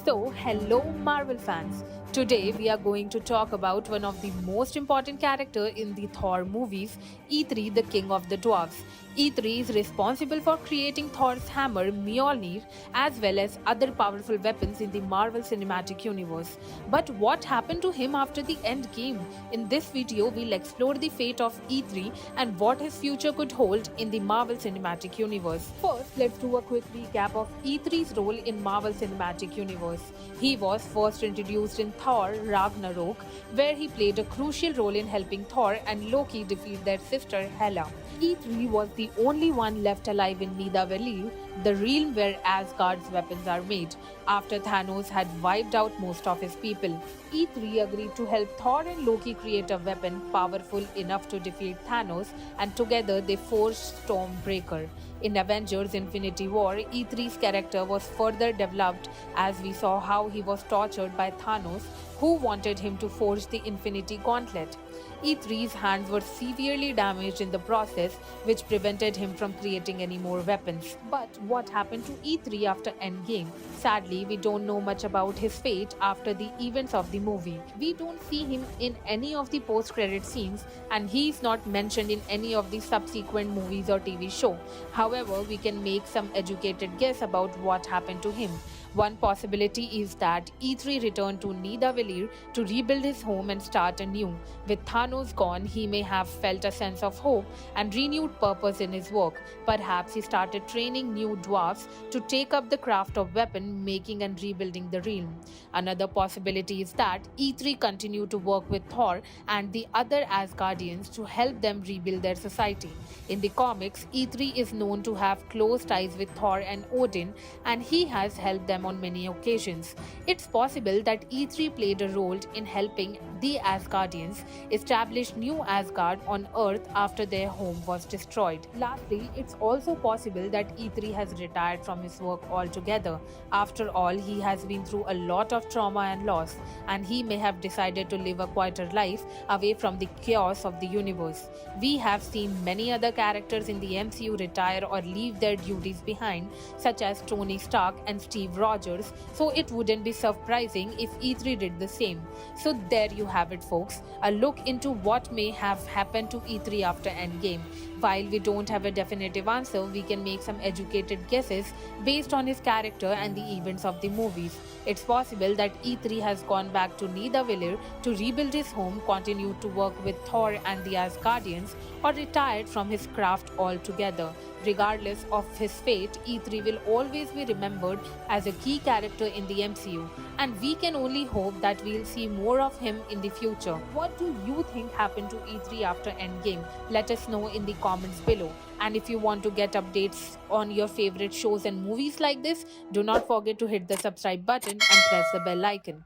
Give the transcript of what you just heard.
So, hello Marvel fans. Today we are going to talk about one of the most important character in the Thor movies, Eitri, the king of the dwarfs. Eitri is responsible for creating Thor's hammer Mjolnir as well as other powerful weapons in the Marvel Cinematic Universe. But what happened to him after the Endgame? In this video we'll explore the fate of Eitri and what his future could hold in the Marvel Cinematic Universe. First, let's do a quick recap of Eitri's role in Marvel Cinematic Universe. He was first introduced in Thor Ragnarok, where he played a crucial role in helping Thor and Loki defeat their sister Hela. Eitri was the only one left alive in Nidavellir, the realm where Asgard's weapons are made, after Thanos had wiped out most of his people. Eitri agreed to help Thor and Loki create a weapon powerful enough to defeat Thanos, and together they forged Stormbreaker. In Avengers Infinity War, Eitri's character was further developed as we saw how he was tortured by Thanos, who wanted him to forge the Infinity Gauntlet. Eitri's hands were severely damaged in the process, which prevented him from creating any more weapons. But what happened to Eitri after Endgame? Sadly, we don't know much about his fate after the events of the movie. We don't see him in any of the post-credit scenes, and he is not mentioned in any of the subsequent movies or TV show. However, we can make some educated guess about what happened to him. One possibility is that Eitri returned to Nidavellir to rebuild his home and start anew. With Thanos gone, he may have felt a sense of hope and renewed purpose in his work. Perhaps he started training new dwarfs to take up the craft of weapon making and rebuilding the realm. Another possibility is that Eitri continued to work with Thor and the other Asgardians to help them rebuild their society. In the comics, Eitri is known to have close ties with Thor and Odin, and he has helped them on many occasions. It's possible that Eitri played a role in helping the Asgardians establish new Asgard on Earth after their home was destroyed. Lastly, it's also possible that Eitri has retired from his work altogether. After all, he has been through a lot of trauma and loss, and he may have decided to live a quieter life away from the chaos of the universe. We have seen many other characters in the MCU retire or leave their duties behind, such as Tony Stark and Steve Rogers, so it wouldn't be surprising if Eitri did the same. So there you have it, folks, a look into what may have happened to Eitri after Endgame. While we don't have a definitive answer, we can make some educated guesses based on his character and the events of the movies. It's possible that Eitri has gone back to Nidavellir to rebuild his home, continued to work with Thor and the Asgardians, or retired from his craft altogether. Regardless of his fate, Eitri will always be remembered as a key character in the MCU, and we can only hope that we'll see more of him in the future. What do you think happened to Eitri after Endgame? Let us know in the comments below. And if you want to get updates on your favorite shows and movies like this, do not forget to hit the subscribe button and press the bell icon.